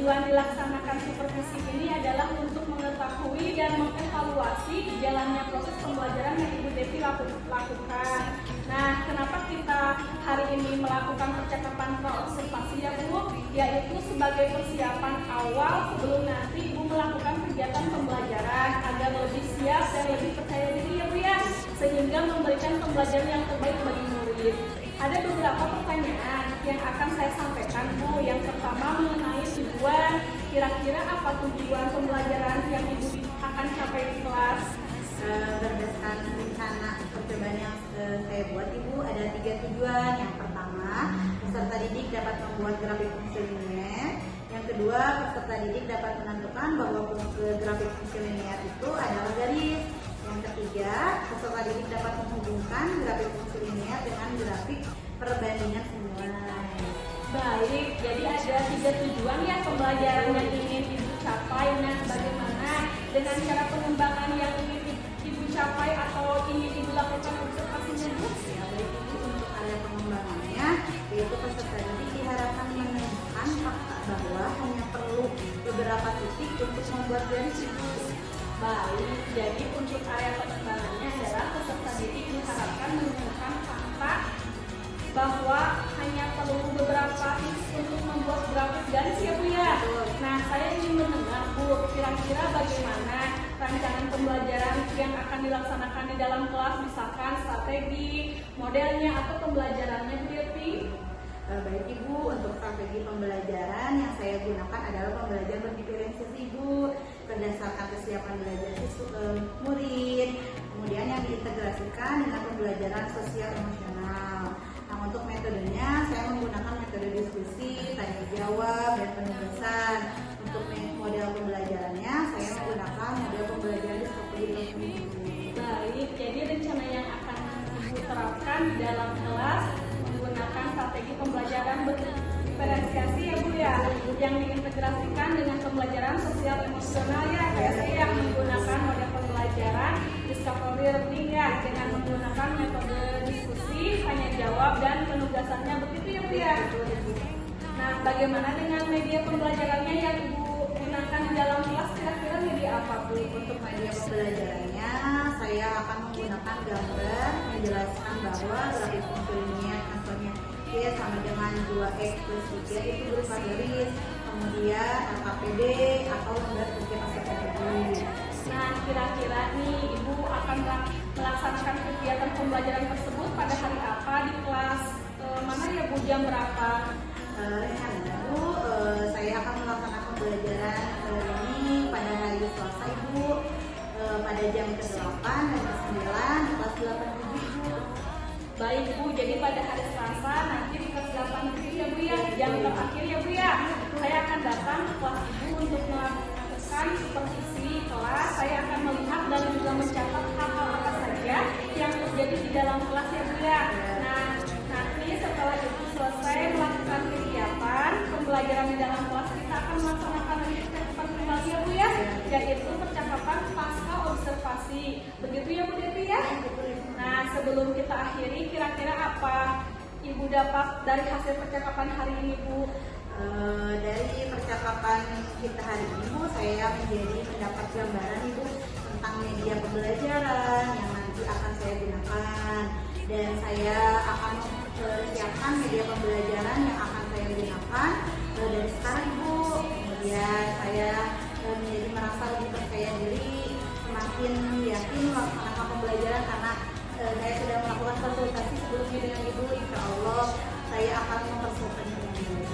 Tujuan dilaksanakan supervisi ini adalah untuk mengetahui dan mengevaluasi jalannya proses pembelajaran yang Ibu Devi lakukan. Nah, kenapa kita hari ini melakukan percakapan praobservasi ya Bu? Yaitu sebagai persiapan awal sebelum nanti Ibu melakukan kegiatan pembelajaran agar lebih siap dan lebih percaya diri ya Bu ya, sehingga memberikan pembelajaran yang terbaik bagi murid. Ada beberapa pertanyaan yang akan saya sampaikan Bu. Yang pertama mengenai tujuan, kira-kira apa tujuan pembelajaran yang Ibu akan capai di kelas? Berdasarkan rencana percobaan yang saya buat Ibu, ada 3 tujuan. Yang pertama, peserta didik dapat membuat grafik fungsi linear. Yang kedua, peserta didik dapat menentukan bahwa grafik fungsi linear itu adalah garis. Yang ketiga, peserta didik dapat menghubungkan grafik fungsi linear dengan grafik perbandingan nilai. Baik, jadi ada 3 tujuan ya pembelajaran yang ingin Ibu capai. Nah, bagaimana dengan cara pengembangan yang ingin Ibu capai atau ingin Ibu lakukan observasinya Bu? Ya, baik Ibu, untuk area pengembangannya, yaitu peserta didik diharapkan menemukan fakta bahwa hanya perlu beberapa titik untuk membuat garis Ibu. Baik, jadi untuk area pengembangannya adalah peserta didik diharapkan menemukan fakta bahwa hanya perlu beberapa tips untuk membuat grafik garis ya Bu ya. Nah, saya ingin mendengar Bu, kira-kira bagaimana rancangan pembelajaran yang akan dilaksanakan di dalam kelas, misalkan strategi, modelnya atau pembelajarannya Bu Devi? Baik Ibu, untuk strategi pembelajaran yang saya gunakan adalah pembelajaran berdiferensiasi Ibu, berdasarkan kesiapan belajar murid, kemudian yang diintegrasikan dengan pembelajaran sosial emosional. Nah, untuk metodenya saya menggunakan metode diskusi, tanya jawab, dan penugasan. Untuk model pembelajarannya saya menggunakan model pembelajaran Discovery. Baik, jadi rencana yang akan Ibu terapkan di dalam kelas menggunakan strategi pembelajaran berdiferensiasi ya Bu ya, yang diintegrasikan dengan pembelajaran sosial emosional ya, kayak saya yang menggunakan model pembelajaran Discovery Learning ya, dengan menggunakan metode diskusi, tanya jawab, dan penugasannya, begitu ya Bu ya. Nah, bagaimana dengan media pembelajarannya yang Ibu gunakan di dalam kelas, kira-kira media apa Bu? Untuk media pembelajarannya saya akan menggunakan gambar menjelaskan bahwa grafik fungsi linear contohnya Y sama dengan 2X plus 3 itu berupa garis, kemudian LKPD atau lembar kerja strategi. Nah, kira-kira nih Ibu akan melaksanakan kegiatan pembelajaran tersebut pada hari apa, di kelas mana ya Bu, jam berapa? Rencananya Bu, saya akan melaksanakan pembelajaran ini pada hari Selasa Ibu, pada jam ke-8 dan ke-9 kelas 8 Ibu. Baik Bu, jadi pada hari Selasa nanti di kelas 8 ya Bu ya, jam terakhir ya Bu ya. Saya akan datang ke kelas Ibu untuk melakukan supervisi kelas. Saya akan melihat dan juga mencatat hal-hal apa saja yang terjadi di dalam kelas ya Bu ya. Nah, nanti setelah Ibu selesai melakukan kegiatan pembelajaran di dalam kelas, kita akan melaksanakan percakapan kembali ya Bu ya, yaitu percakapan pasca observasi. Begitu ya Bu Devi ya. Nah, sebelum kita akhiri, kira-kira apa Ibu dapat dari hasil percakapan hari ini Bu? Dari percakapan kita hari ini Bu, saya menjadi mendapat gambaran Ibu tentang media pembelajaran yang nanti akan saya gunakan, dan saya akan mempersiapkan media pembelajaran yang akan saya gunakan dari sekarang Ibu. Kemudian saya menjadi merasa lebih percaya diri, semakin yakin melaksanakan pembelajaran karena saya sudah melakukan konsultasi sebelumnya dengan Ibu. Insya Allah saya akan mempersiapkannya dengan baik.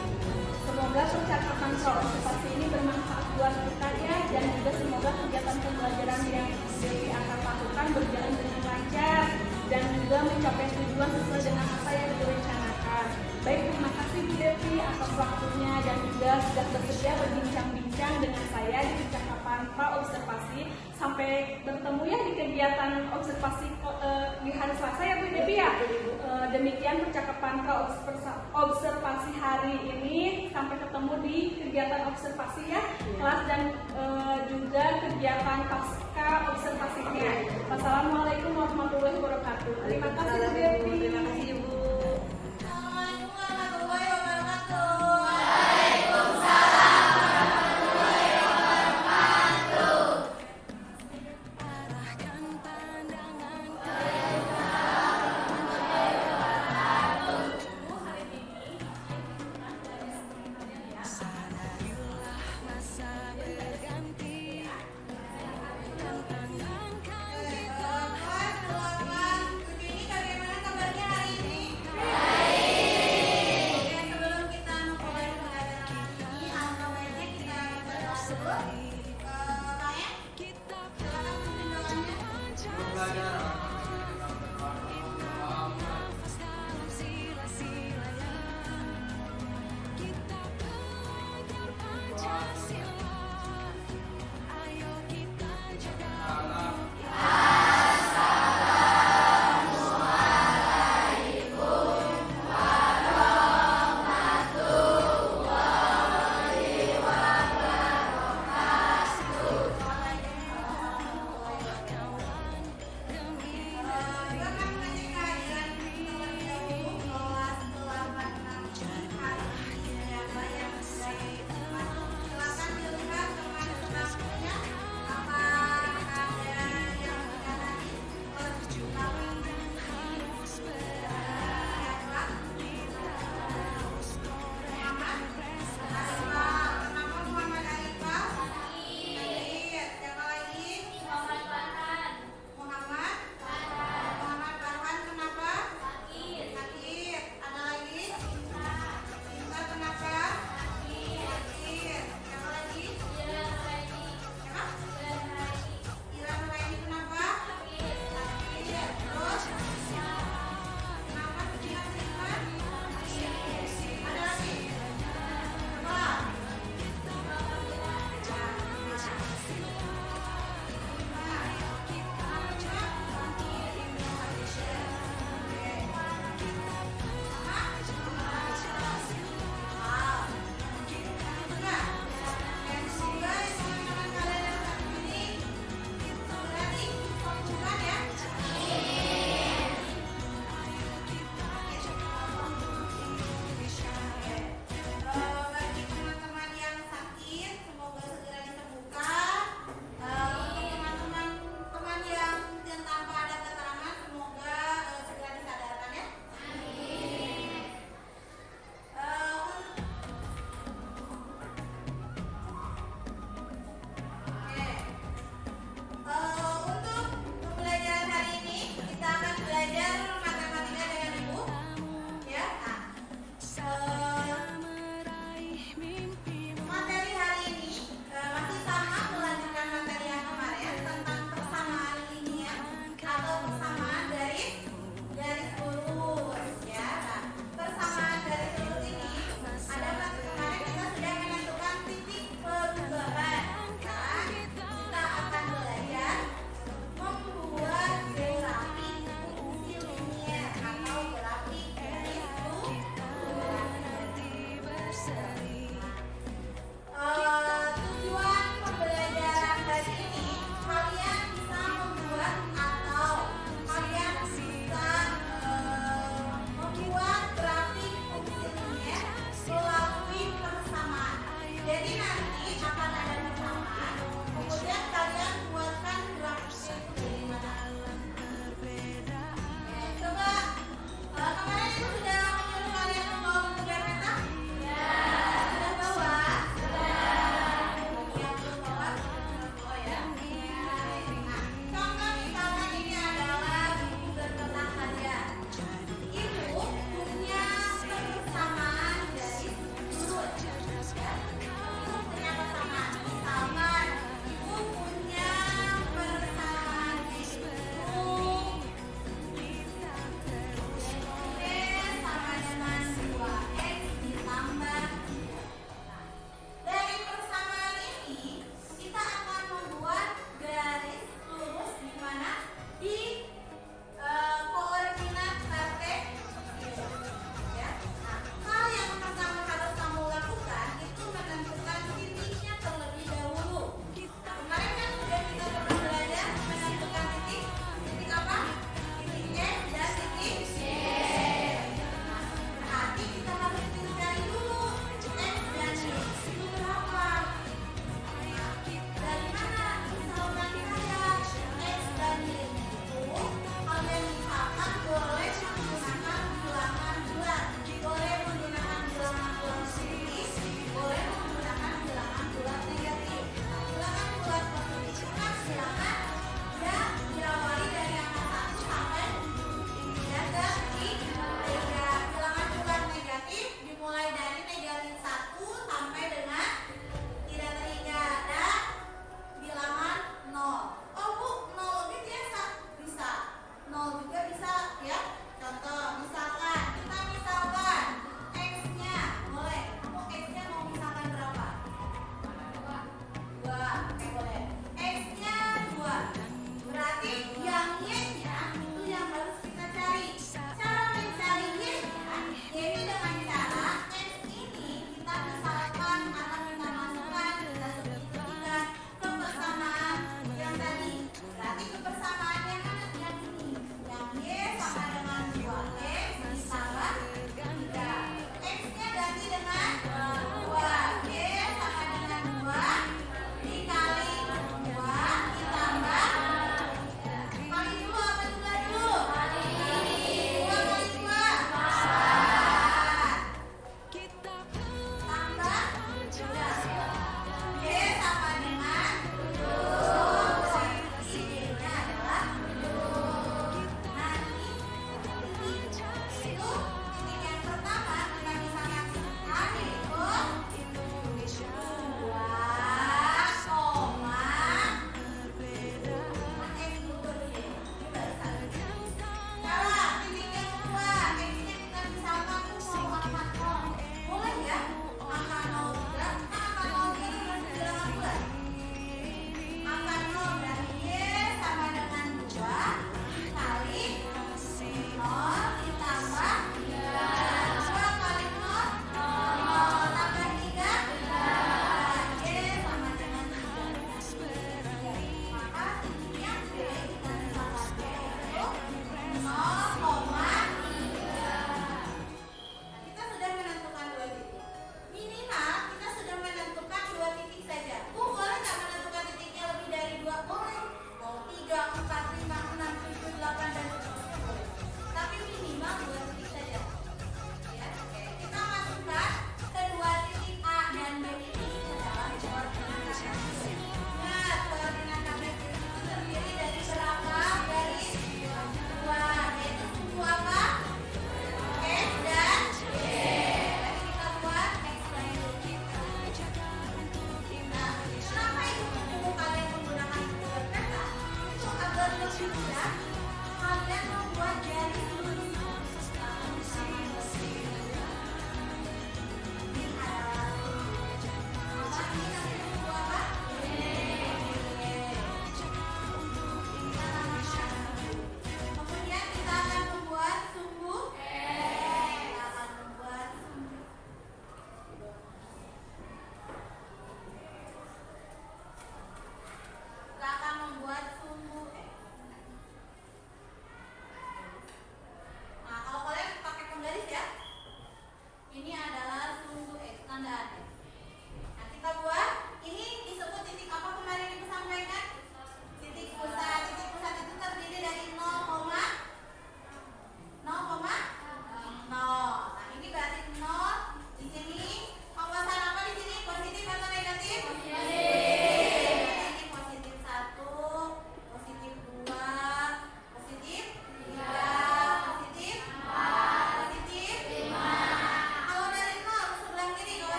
Semoga percakapan praobservasi ini bermanfaat buat kita ya, dan juga semoga kegiatan pembelajaran yang Devi akan lakukan berjalan dengan lancar dan juga mencapai tujuan sesuai dengan apa yang direncanakan. Baik, terima kasih Bu Devi atas waktunya dan juga sudah bersedia berbincang-bincang dengan saya di percakapan praobservasi. Sampai bertemu ya di kegiatan observasi di hari Selasa ya Bu Devi ya. Demikian percakapan praobservasi hari ini. Sampai ketemu di kegiatan observasi ya, kelas dan juga kegiatan pasca observasinya. Wassalamualaikum warahmatullahi wabarakatuh. Terima kasih Bu Devi. Terima kasih Ibu. Assalamualaikum warahmatullahi wabarakatuh. Waalaikumsalam.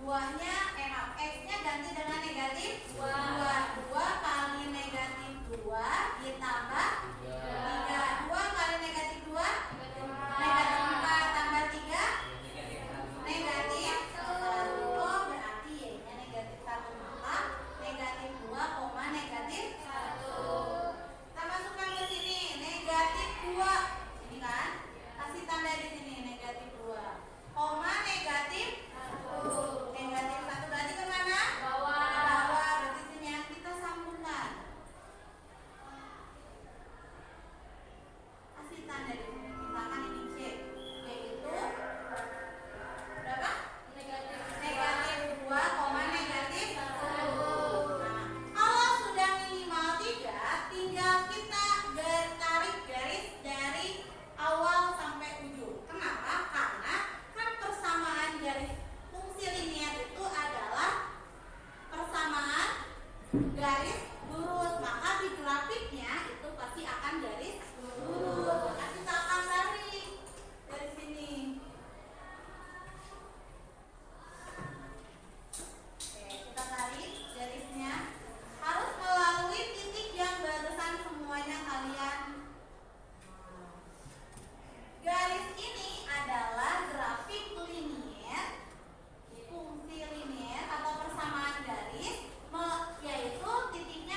2-nya maaf, X-nya ganti dengan negatif 2. 2 kali negatif 2 ditambah 3. 2 kali negatif 2 negatif 4 tambah 3 negatif 1. Oh, berarti Y-nya negatif 1, maka negatif 2, negatif 1. Kita masukkan ke sini negatif 2. Ini kan kasih tanda di sini negatif 2, negatif 1. Negatif 1 berarti kemana? Bawah. Berarti sini yang kita sambungkan. Kasih tanda di sini. Misalkan ini C, yaitu berapa? Negatif 2, negatif 1. Nah, kalau sudah minimal 3, tinggal kita tarik garis dari awal sampai ujung. Kenapa? Karena kan persamaan garis fungsi linier itu adalah persamaan garis lurus, maka di grafiknya itu pasti akan garis lurus. Maka kita akan tarik dari sini. Oke, kita tarik garisnya. Harus melalui titik yang barusan semuanya kalian. Garis ini adalah grafik linier, fungsi linier atau persamaan garis, yaitu titiknya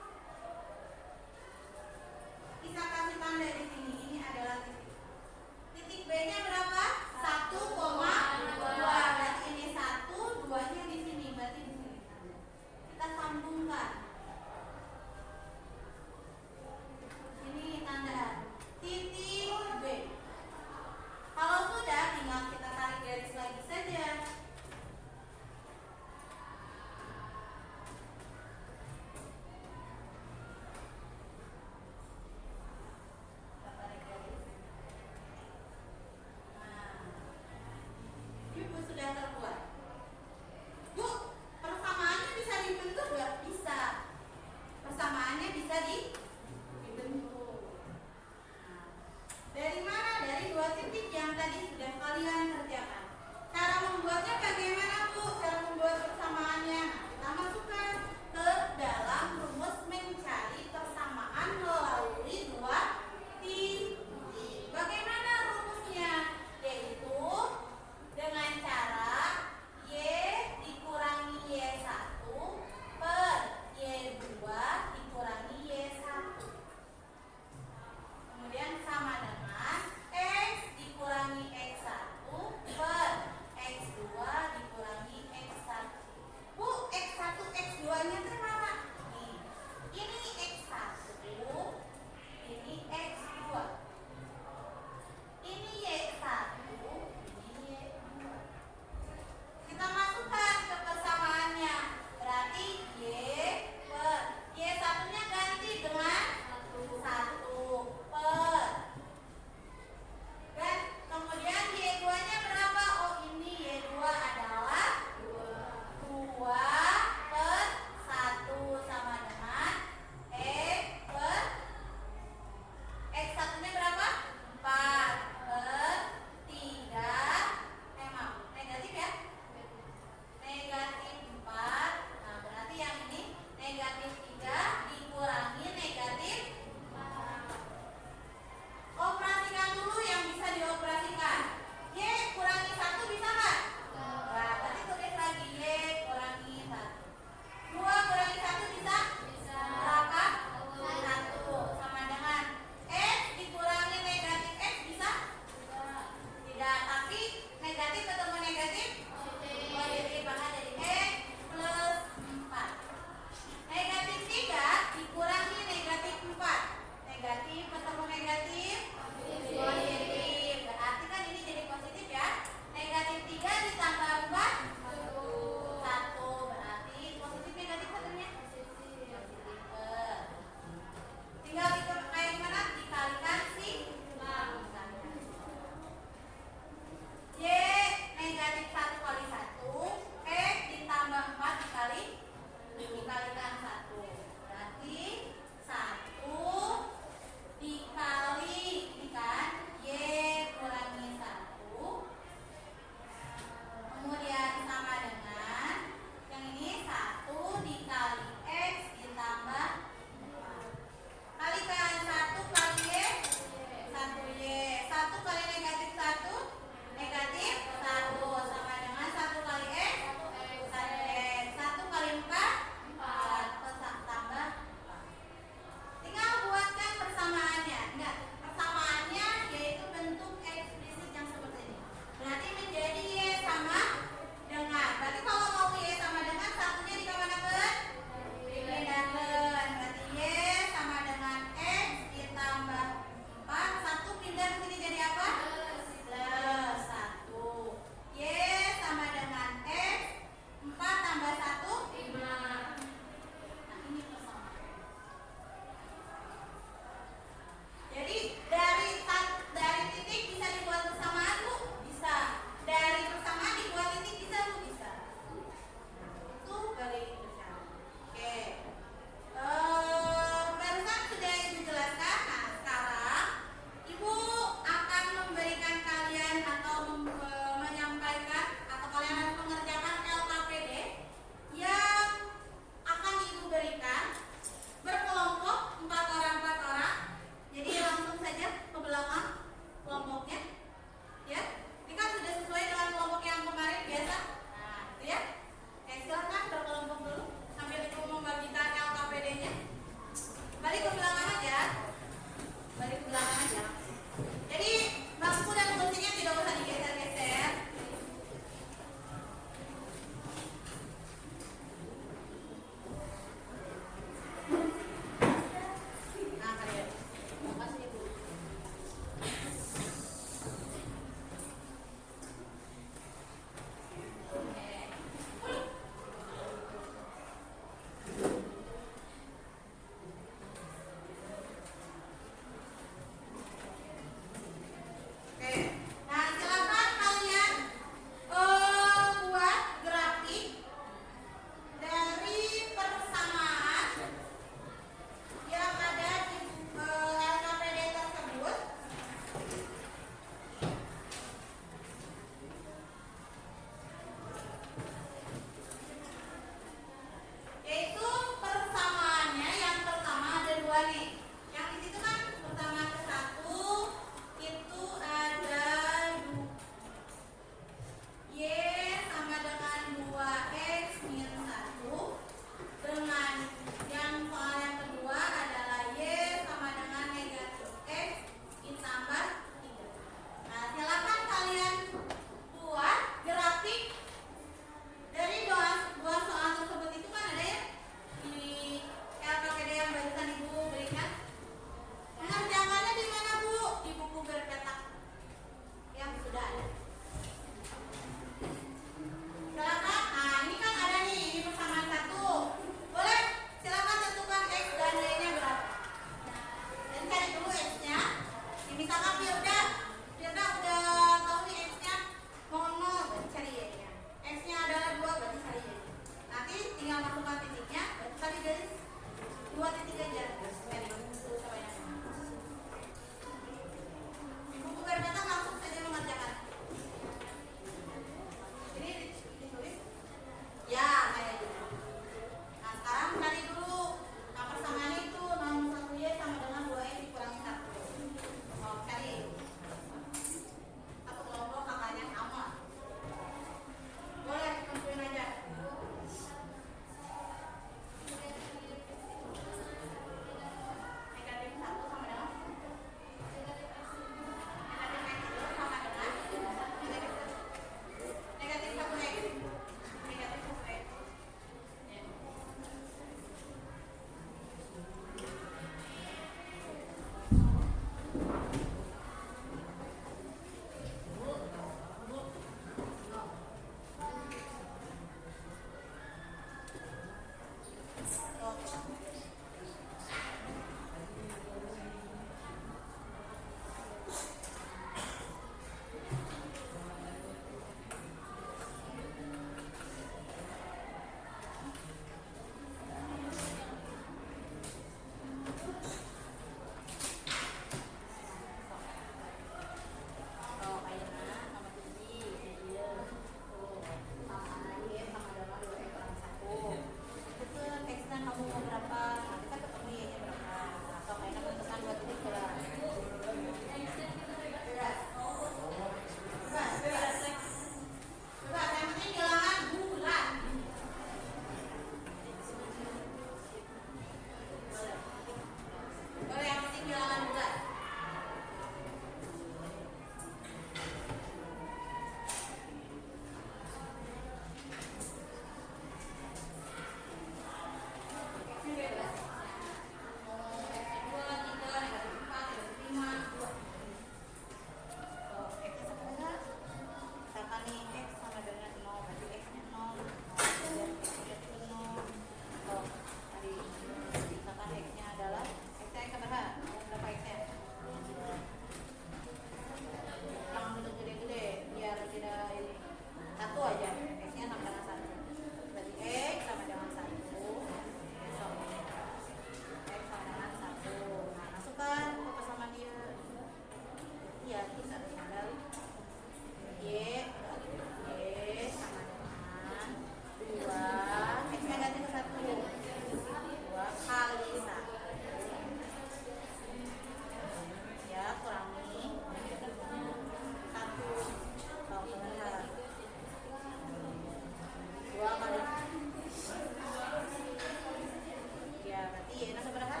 Y-nya seberapa?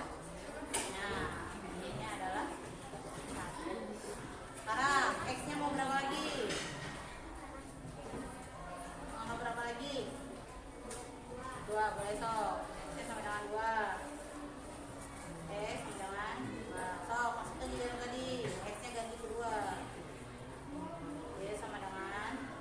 Nah, Y-nya adalah 1. Sekarang X-nya mau berapa lagi? Mau berapa lagi? 2, boleh sok. X-nya sama dengan 2. X dengan 2. Sok, masukkan di dalam tadi. X-nya ganti ke 2. Y sama dengan 1.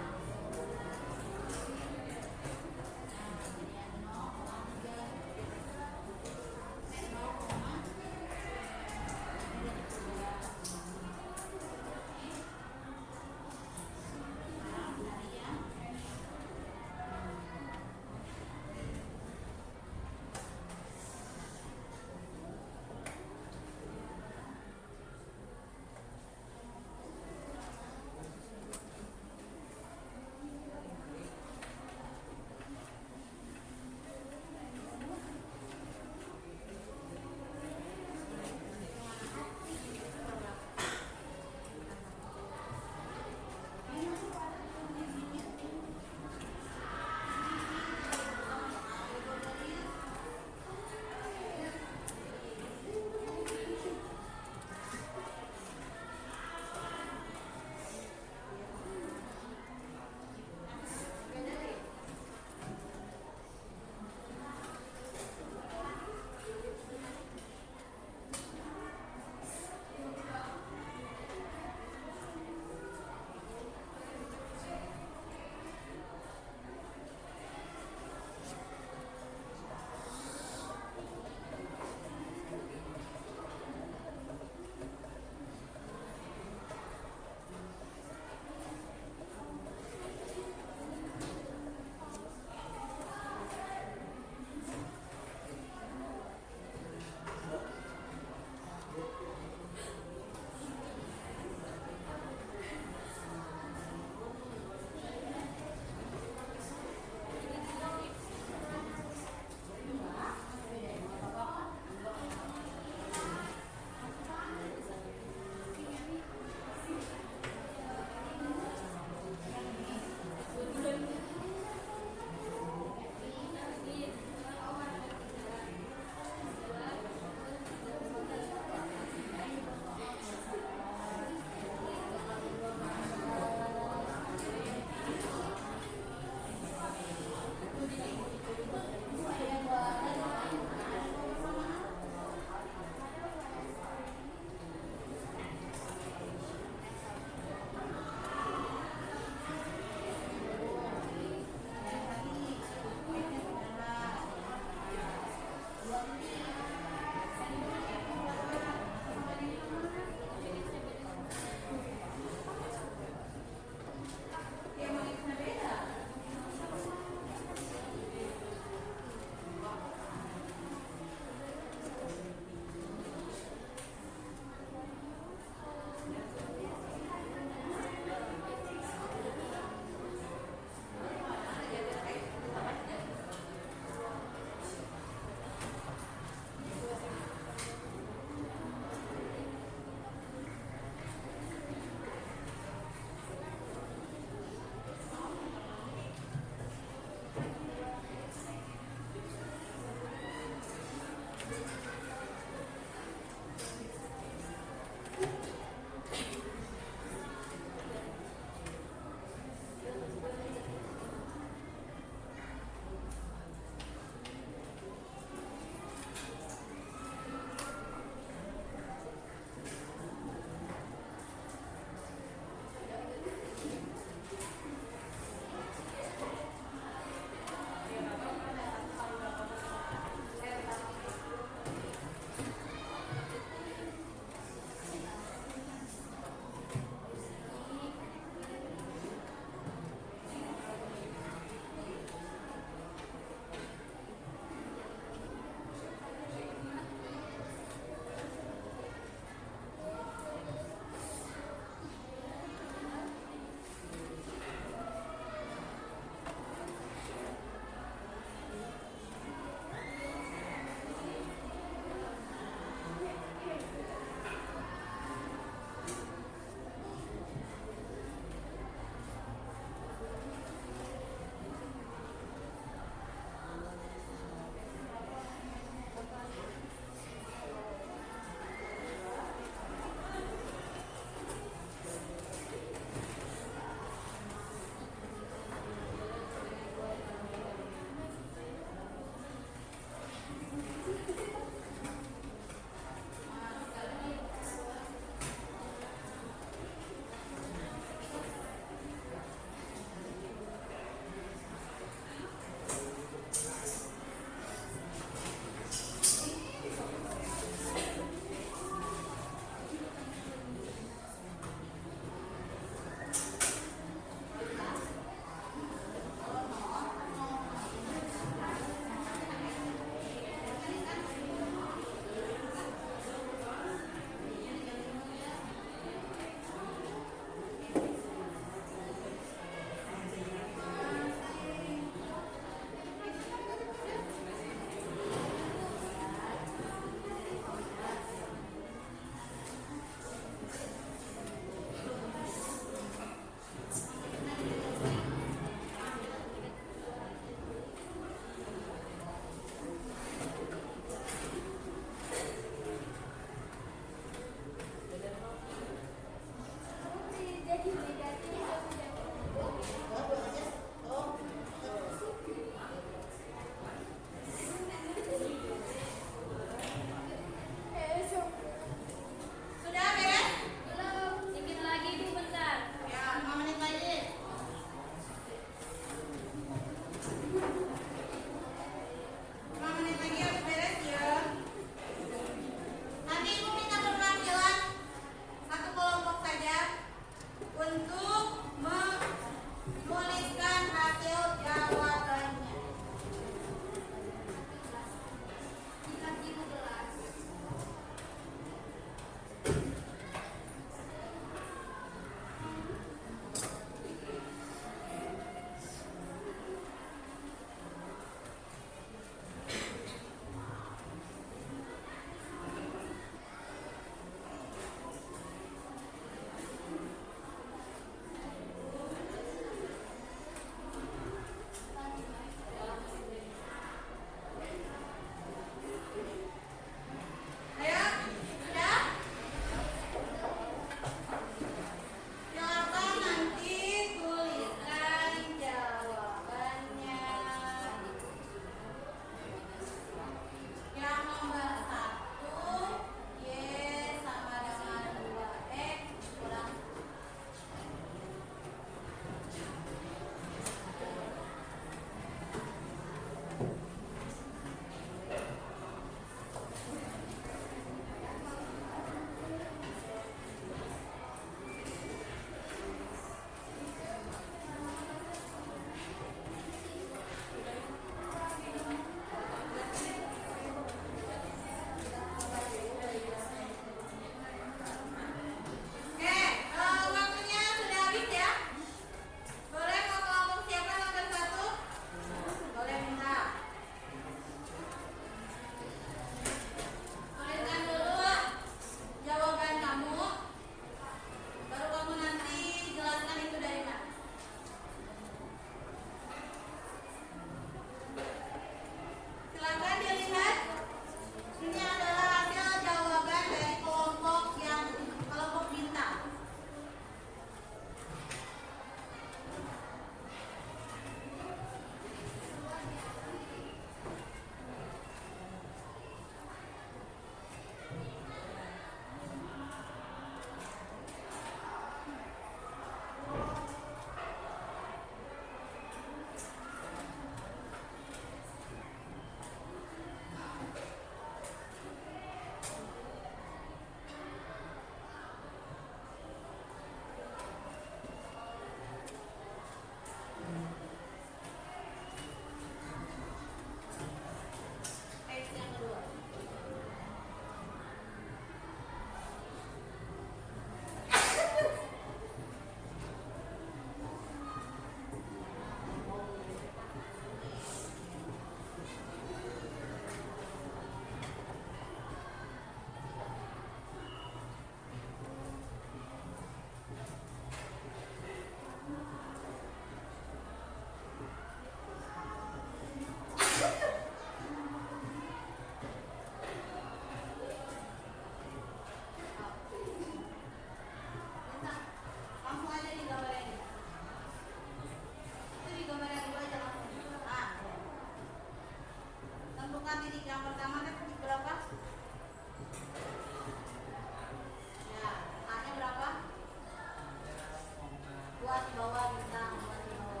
bintang Warrior.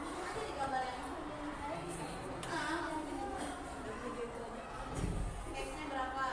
Nanti di gambar yang X-nya berapa?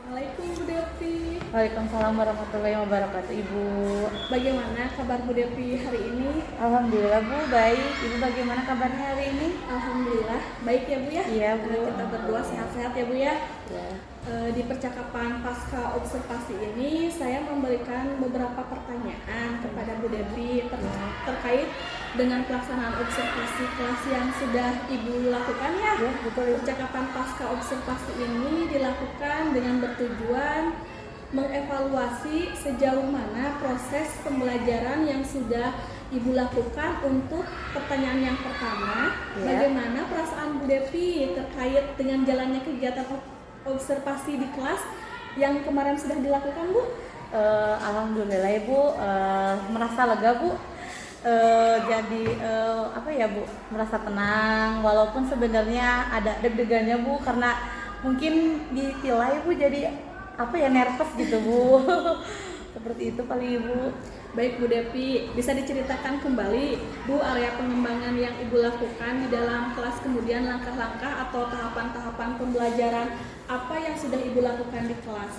Assalamualaikum Bu Devi. Waalaikumsalam warahmatullahi wabarakatuh, Ibu. Bagaimana kabar Bu Devi hari ini? Alhamdulillah Bu, baik. Ibu bagaimana kabarnya hari ini? Alhamdulillah baik ya Bu ya. Iya, Bu. Kita berdua sehat-sehat ya Bu ya. Ya. Di percakapan pasca observasi ini saya memberikan beberapa pertanyaan kepada Bu Devi terkait dengan pelaksanaan observasi kelas yang sudah Ibu lakukan ya. Ya, betul, Ibu. Percakapan pasca observasi ini dilakukan dengan bertujuan mengevaluasi sejauh mana proses pembelajaran yang sudah Ibu lakukan. Untuk pertanyaan yang pertama, Ya. bagaimana perasaan Bu Devi terkait dengan jalannya kegiatan observasi di kelas yang kemarin sudah dilakukan, Bu? Alhamdulillah Ibu, merasa lega Bu. Jadi apa ya Bu, merasa tenang walaupun sebenarnya ada deg-degannya Bu, karena mungkin ditilai Bu jadi apa ya, nervous gitu Bu. Seperti itu paling Ibu. Baik Bu Devi, bisa diceritakan kembali Bu area pengembangan yang Ibu lakukan di dalam kelas, kemudian langkah-langkah atau tahapan-tahapan pembelajaran apa yang sudah Ibu lakukan di kelas?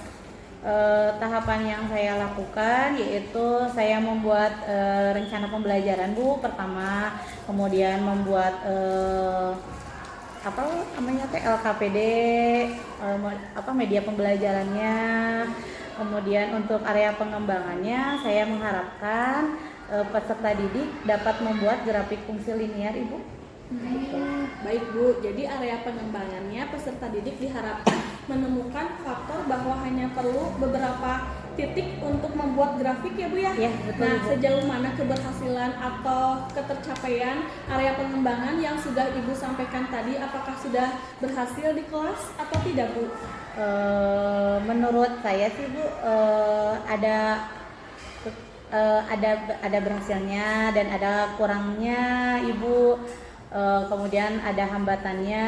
Tahapan yang saya lakukan yaitu saya membuat rencana pembelajaran Bu pertama, kemudian membuat apa namanya LKPD, media pembelajarannya. Kemudian untuk area pengembangannya saya mengharapkan peserta didik dapat membuat grafik fungsi linear Ibu. Baik Bu, jadi area pengembangannya peserta didik diharapkan menemukan faktor bahwa hanya perlu beberapa titik untuk membuat grafik ya Bu ya? Ya, betul, Nah, Bu. sejauh mana keberhasilan atau ketercapaian area pengembangan yang sudah Ibu sampaikan tadi, apakah sudah berhasil di kelas atau tidak Bu? Menurut saya sih Bu, ada berhasilnya dan ada kurangnya Ibu. Kemudian ada hambatannya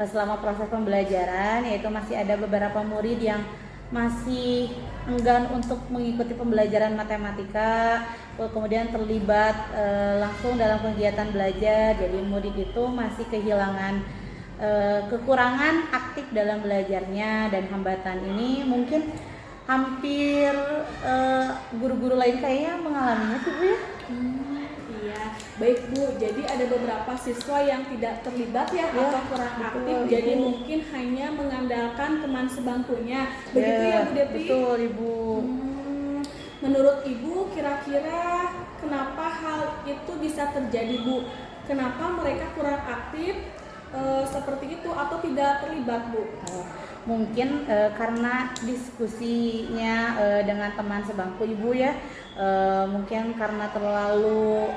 selama proses pembelajaran, yaitu masih ada beberapa murid yang masih enggan untuk mengikuti pembelajaran matematika, kemudian terlibat langsung dalam kegiatan belajar. Jadi murid itu masih kehilangan kekurangan aktif dalam belajarnya, dan hambatan ini mungkin hampir guru-guru lain kayaknya mengalaminya sih Bu ya. Iya, baik Bu. Jadi ada beberapa siswa yang tidak terlibat ya, Ya, atau kurang betul, aktif. Ibu. Jadi mungkin hanya mengandalkan teman sebangkunya. Begitu ya Bu Devi? Betul Ibu. Menurut Ibu kira-kira kenapa hal itu bisa terjadi Bu? Kenapa mereka kurang aktif seperti itu atau tidak terlibat Bu? Mungkin karena diskusinya dengan teman sebangku Ibu ya, mungkin karena terlalu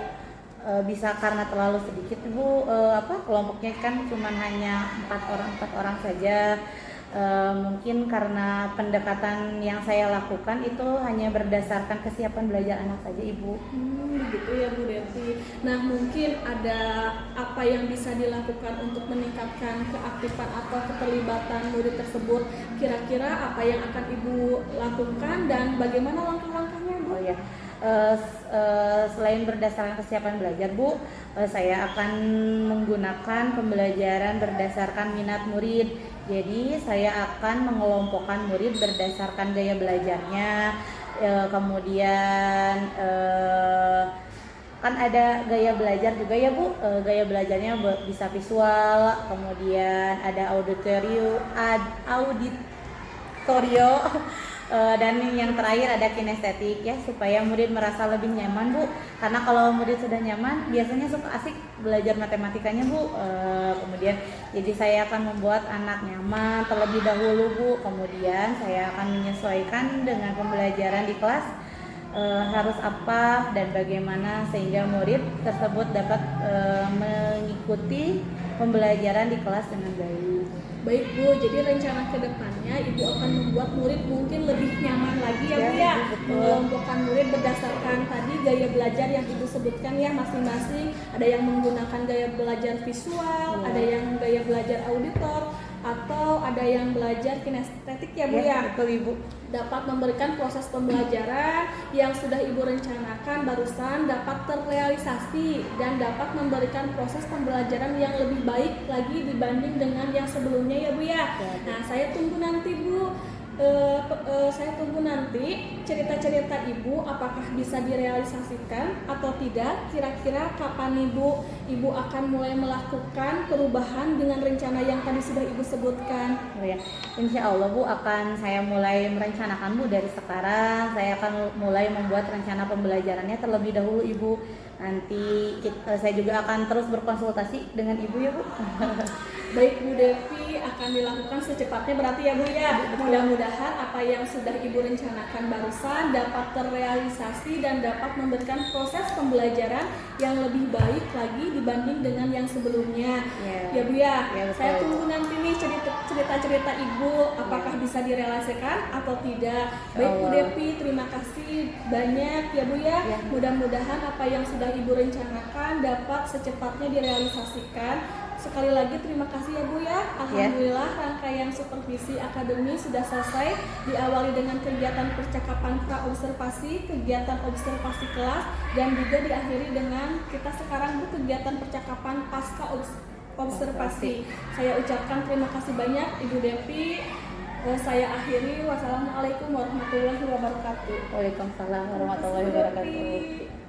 karena terlalu sedikit Ibu, kelompoknya kan cuma hanya 4 orang saja. Mungkin karena pendekatan yang saya lakukan itu hanya berdasarkan kesiapan belajar anak saja Ibu. Begitu ya Bu Devi. Nah, mungkin ada apa yang bisa dilakukan untuk meningkatkan keaktifan atau keterlibatan murid tersebut? Kira-kira apa yang akan Ibu lakukan dan bagaimana langkah-langkahnya Bu? Oh ya, selain berdasarkan kesiapan belajar Bu, saya akan menggunakan pembelajaran berdasarkan minat murid. Jadi saya akan mengelompokkan murid berdasarkan gaya belajarnya. Kemudian kan ada gaya belajar juga ya Bu, gaya belajarnya bisa visual, kemudian ada auditorio, dan yang terakhir ada kinestetik ya, supaya murid merasa lebih nyaman Bu. Karena kalau murid sudah nyaman biasanya suka asik belajar matematikanya Bu. Kemudian jadi saya akan membuat anak nyaman terlebih dahulu Bu. Kemudian saya akan menyesuaikan dengan pembelajaran di kelas harus apa dan bagaimana sehingga murid tersebut dapat mengikuti pembelajaran di kelas dengan baik. Baik Bu, jadi rencana kedepannya Ibu akan membuat murid mungkin lebih nyaman lagi ya Bu ya, mengelompokkan murid berdasarkan tadi gaya belajar yang Ibu sebutkan ya masing-masing. Ada yang menggunakan gaya belajar visual, ada yang gaya belajar auditor, atau ada yang belajar kinestetik ya Bu ya. Betul Ibu. Dapat memberikan proses pembelajaran yang sudah Ibu rencanakan barusan dapat terrealisasi dan dapat memberikan proses pembelajaran yang lebih baik lagi dibanding dengan yang sebelumnya ya Bu ya. Nah, saya tunggu nanti Bu. Saya tunggu nanti cerita-cerita Ibu apakah bisa direalisasikan atau tidak. Kira-kira kapan Ibu akan mulai melakukan perubahan dengan rencana yang tadi sudah Ibu sebutkan? Oh ya, insya Allah Bu akan saya mulai merencanakan Bu dari sekarang. Saya akan mulai membuat rencana pembelajarannya terlebih dahulu Ibu. Nanti saya juga akan terus berkonsultasi dengan Ibu ya Bu. Baik Bu Devi, akan dilakukan secepatnya berarti ya Bu ya. Mudah-mudahan apa yang sudah Ibu rencanakan barusan dapat terrealisasi dan dapat memberikan proses pembelajaran yang lebih baik lagi dibanding dengan yang sebelumnya. Ya Bu ya. Saya tunggu nanti nih cerita-cerita Ibu apakah bisa direalisasikan atau tidak. Baik Bu Devi, terima kasih banyak ya Bu ya. Mudah-mudahan apa yang sudah Ibu rencanakan dapat secepatnya direalisasikan. Sekali lagi terima kasih ya Bu ya. Alhamdulillah rangkaian supervisi akademi sudah selesai. Diawali dengan kegiatan percakapan pra-observasi, kegiatan observasi kelas, dan juga diakhiri dengan kita sekarang Bu kegiatan percakapan pasca observasi. Saya ucapkan terima kasih banyak Ibu Devi. Saya akhiri. Wassalamualaikum warahmatullahi wabarakatuh. Waalaikumsalam warahmatullahi wabarakatuh.